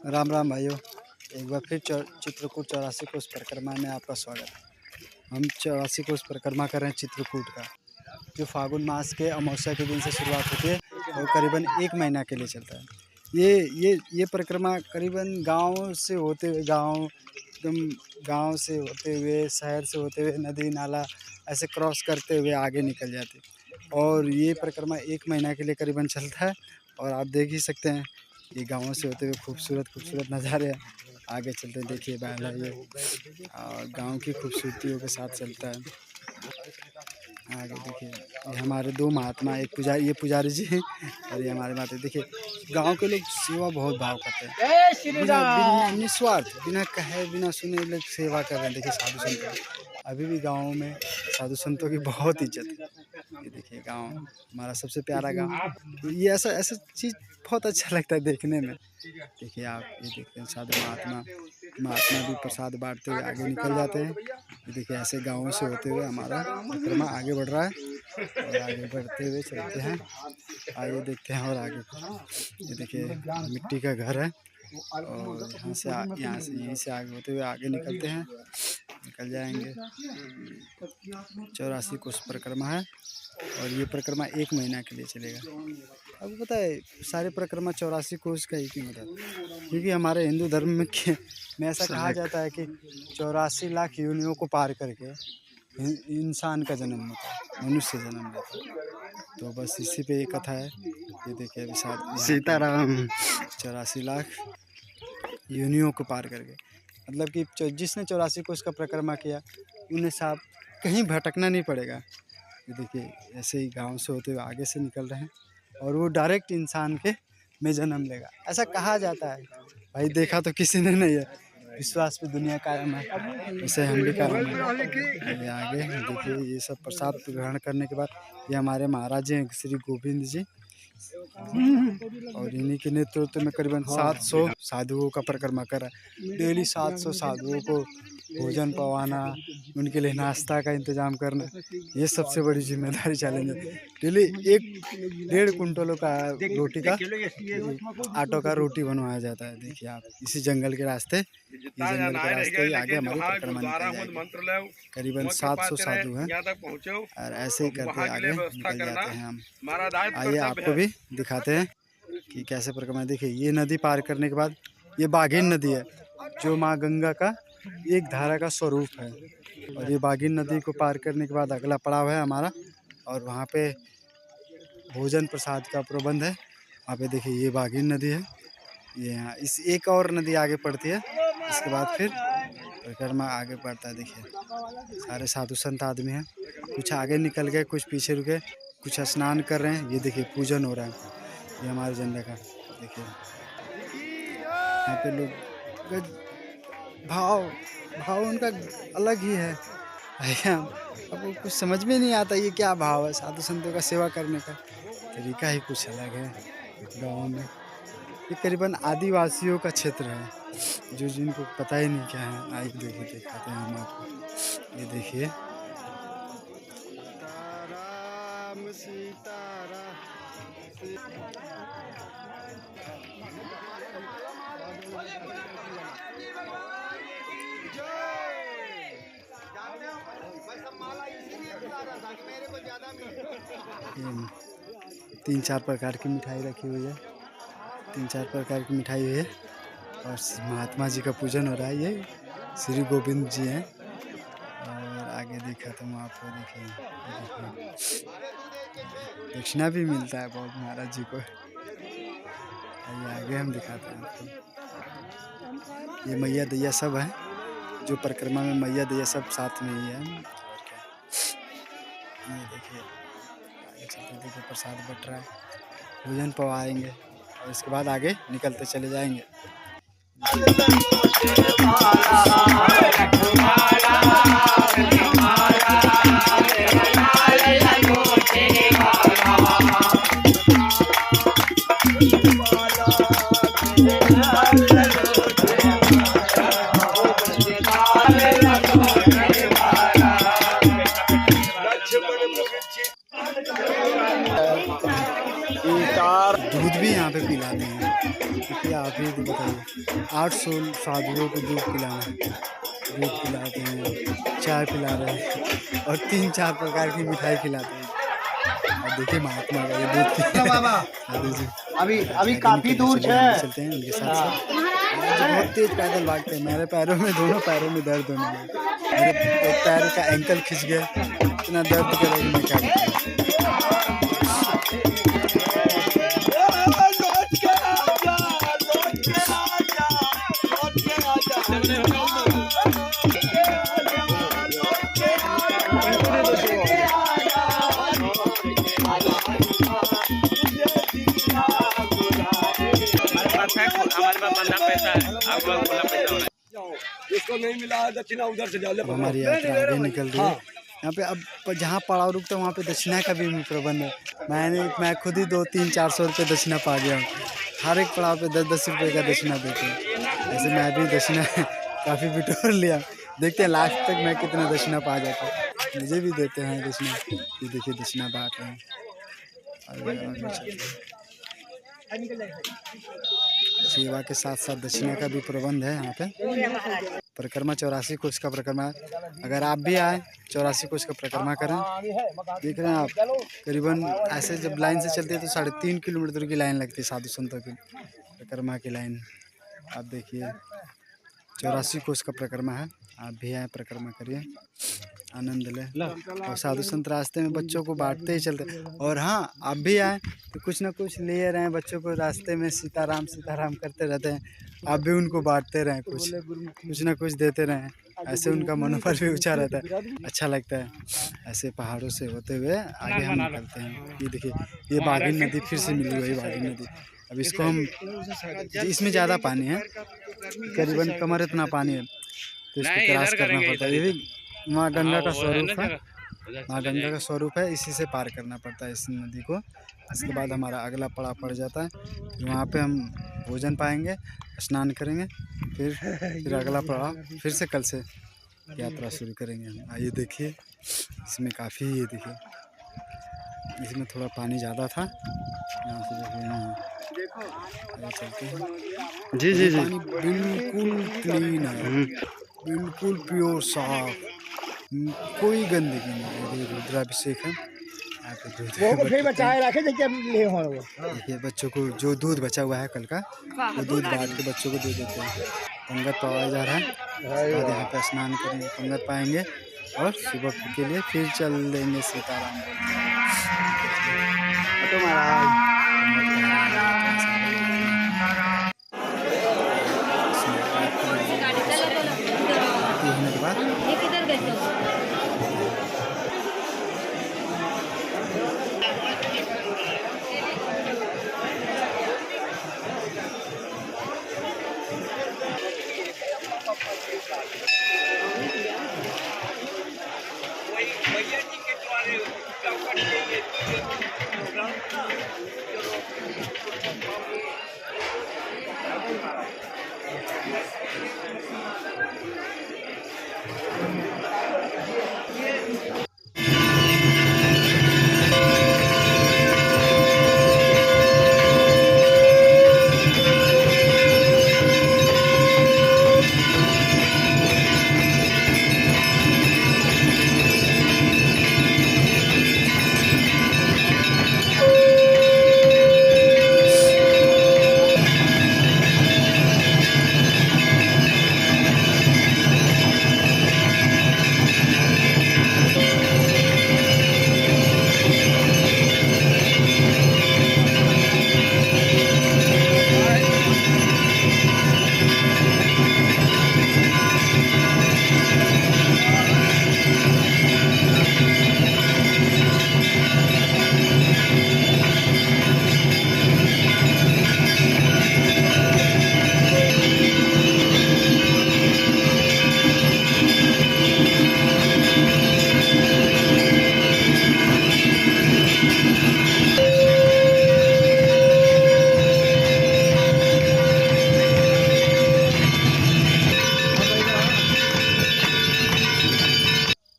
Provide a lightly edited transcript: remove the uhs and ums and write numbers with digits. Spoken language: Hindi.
राम राम भाइयों। एक बार फिर चित्रकूट 84 कोस परिक्रमा में आपका स्वागत है। हम 84 कोस परिक्रमा कर रहे हैं चित्रकूट का, जो फागुन मास के अमावस्या के दिन से शुरुआत होती है और करीबन 1 महीना के लिए चलता है। ये परिक्रमा करीबन गांव से होते हुए गांव से होते हुए, शहर से होते हुए, नदी नाला ऐसे क्रॉस करते हुए आगे निकल जाती है। और ये परिक्रमा 1 महीना के लिए करीबन चलता है। और आप देख ही सकते हैं, ये गाँव से होते हुए खूबसूरत नज़ारे हैं। आगे चलते देखिए बैल है ये, और गाँव की खूबसूरतियों के साथ चलता है। आगे देखिए ये हमारे 2 महात्मा, एक पुजारी, ये पुजारी जी हैं और ये हमारे माता। देखिए गांव के लोग सेवा बहुत भाव करते हैं, बिना निस्वार्थ, बिना कहे बिना सुने लोग सेवा कर रहे हैं। देखिए साधु संत अभी भी गाँव में साधु संतों की बहुत इज्जत है। ये देखिए गांव हमारा सबसे प्यारा गांव। ये ऐसा चीज़ बहुत अच्छा लगता है देखने में। देखिए आप ये देखते हैं साधु महात्मा भी प्रसाद बांटते हुए आगे निकल जाते हैं। ये देखिए ऐसे गाँवों से होते हुए हमारा परिक्रमा आगे बढ़ रहा है और आगे बढ़ते हुए चलते हैं। आगे देखते हैं और आगे ये देखिए मिट्टी का घर है और यहीं से आगे होते हुए आगे निकलते हैं, निकल जाएंगे। 84 कोस परिक्रमा है और ये परिक्रमा 1 महीना के लिए चलेगा। आपको पता है सारे परिक्रमा 84 कोस का ही क्यों होता है? क्योंकि हमारे हिंदू धर्म में ऐसा कहा जाता है कि 84 लाख योनियों को पार करके इंसान का जन्म होता है, मनुष्य जन्म लेता है। तो बस इसी पे एक कथा है। ये देखिए अभी सीताराम 84 लाख योनियों को पार करके, मतलब कि जिसने 84 कोस का परिक्रमा किया उन्हें साहब कहीं भटकना नहीं पड़ेगा। ये देखिए ऐसे ही गांव से होते हुए आगे से निकल रहे हैं और वो डायरेक्ट इंसान के में जन्म लेगा, ऐसा कहा जाता है। भाई देखा तो किसी ने नहीं है, विश्वास पे दुनिया कायम है, इसे हम भी कायम है। ये आगे देखिए ये सब प्रसाद ग्रहण करने के बाद ये हमारे महाराज जी हैं श्री गोविंद जी, और इन्हीं के नेतृत्व में करीबन 700 साधुओं का परिक्रमा करा। डेली 700 साधुओं को भोजन पवाना, उनके लिए नाश्ता का इंतजाम करना, ये सबसे बड़ी जिम्मेदारी चैलेंज है। डेली 1.5 कुंटलों का रोटी का आटो का रोटी बनवाया जाता है। देखिए आप इसी जंगल के रास्ते ही आगे हमारी परिक्रमा निकल जाएगी। करीबन 700 साधु हैं और ऐसे ही करते आगे निकल जाते हैं हम। आइए आपको भी दिखाते हैं कि कैसे परिक्रमा। देखिए ये नदी पार करने के बाद ये बाघिन नदी है, जो माँ गंगा का एक धारा का स्वरूप है। और ये बाघिन नदी को पार करने के बाद अगला पड़ाव है हमारा, और वहाँ पे भोजन प्रसाद का प्रबंध है। वहाँ पे देखिए ये बाघिन नदी है, ये यहाँ इस एक और नदी आगे पड़ती है। इसके बाद फिर परिक्रमा आगे बढ़ता है। देखिए सारे साधु संत आदमी हैं, कुछ आगे निकल गए, कुछ पीछे रुके, कुछ स्नान कर रहे हैं। ये देखिए पूजन हो रहा है, ये हमारे झंडे का। देखिए यहाँ पे लोग भाव उनका अलग ही है। अब वो कुछ समझ में नहीं आता ये क्या भाव है। साधु संतों का सेवा करने का तरीका ही कुछ अलग है गाँव में। ये करीबन आदिवासियों का क्षेत्र है, जो जिनको पता ही नहीं क्या है। आइए देखिए दिखाते हैं हम आपको। ये देखिए तीन चार प्रकार की मिठाई रखी हुई है, 3-4 प्रकार की मिठाई हुई है और महात्मा जी का पूजन हो रहा है। ये श्री गोविंद जी हैं। और आगे देखा तो मैं आपको देखिए दक्षिणा भी मिलता है बहुत महाराज जी को। आगे हम दिखाते हैं आपको। ये मैया दैया सब है, जो परिक्रमा में मैया दैया सब साथ में ही है। ये देखिए आगे चलते देखिए प्रसाद बट रहा है, भोजन पवाएंगे और इसके बाद आगे निकलते चले जाएंगे। दूध भी यहाँ पे पिलाते हैं, क्योंकि आप भी दीदी बताइए। 800 साधुओं को दूध पिलाना है, दूध पिलाते हैं, चाय पिला रहे हैं और 3-4 प्रकार की मिठाई खिलाते हैं। और देखिए महात्मा का ये दूध साधु जी अभी अभी काफी दूर है। चलते हैं उनके साथ साथ। बहुत तेज पैदल भागते हैं, मेरे पैरों में, दोनों पैरों में दर्द होने लगा। मेरे एक पैर का एंकल खिंच गया, इतना दर्द कर रहा है मैं क्या बताऊं। हमारे पास बंदा पैसा है, आप लोग बोला पैसा हो रहा है। इसको नहीं मिला दक्षिणा उधर से डाले। हमारी यात्रा आगे निकल रही है। यहाँ पे अब जहाँ पड़ाव रुकता है वहाँ पे दक्षिणा का भी प्रबंध है। मैं खुद ही 200-400 रुपये दक्षिणा पा गया हूँ। हर एक पड़ाव पे 10-10 रुपये का दक्षिणा देते हैं। ऐसे मैं भी दक्षिणा काफ़ी बिटोर लिया। देखते हैं लास्ट तक मैं कितना दक्षिणा पा जाता हूँ। मुझे भी देते हैं दक्षिणा। ये देखिए दक्षिणा बांट रहे हैं। सेवा के साथ साथ दक्षिणा का भी प्रबंध है यहाँ पे। परिक्रमा 84 कोष का परिक्रमा। अगर आप भी आए 84 कोष का परिक्रमा करें। देख रहे हैं आप, करीबन ऐसे जब लाइन से चलते हैं तो 3.5 किलोमीटर की लाइन लगती है साधु संतों की परिक्रमा की लाइन। आप देखिए 84 कोष का परिक्रमा है। आप भी आए, परिक्रमा करिए, आनंद लें। और साधु संत रास्ते में बच्चों को बांटते ही चलते। और हाँ, आप भी आए तो कुछ ना कुछ ले रहे हैं बच्चों को, रास्ते में सीताराम सीताराम करते रहते हैं। आप भी उनको बांटते रहें, कुछ ना कुछ देते रहें। ऐसे उनका मनोबल भी ऊँचा रहता है, अच्छा लगता है। ऐसे पहाड़ों से होते हुए आगे हम निकलते हैं। ये देखिए, ये बागिन नदी फिर से मिली हुई बागिन नदी। अब इसको हम, इसमें ज़्यादा पानी है, करीबन कमर इतना पानी है, तो इसको क्रॉस करना पड़ता है। ये भी माँ गंगा का स्वरूप है, माँ गंगा का स्वरूप है, इसी से पार करना पड़ता है इस नदी को। इसके बाद हमारा अगला पड़ाव पड़ जाता है, वहाँ पे हम भोजन पाएंगे, स्नान करेंगे, फिर अगला पड़ाव फिर से कल से यात्रा शुरू करेंगे हम। आइए देखिए, इसमें काफ़ी, ये देखिए इसमें थोड़ा पानी ज़्यादा था। यहाँ से देखिए चलते हैं। जी जी जी, पानी बिल्कुल क्लीन है, बिल्कुल प्योर साफ, कोई गंदगी नहीं है। रुद्राभिषेक है, देखिए बच्चों को जो दूध बचा हुआ है कल का, वो दूध बांट के बच्चों को दे देते हैं। पंगत पाया जा रहा है, उसके बाद यहाँ पे स्नान करेंगे, पंगत पाएंगे और सुबह के लिए फिर चल देंगे सीताराम। होने के बाद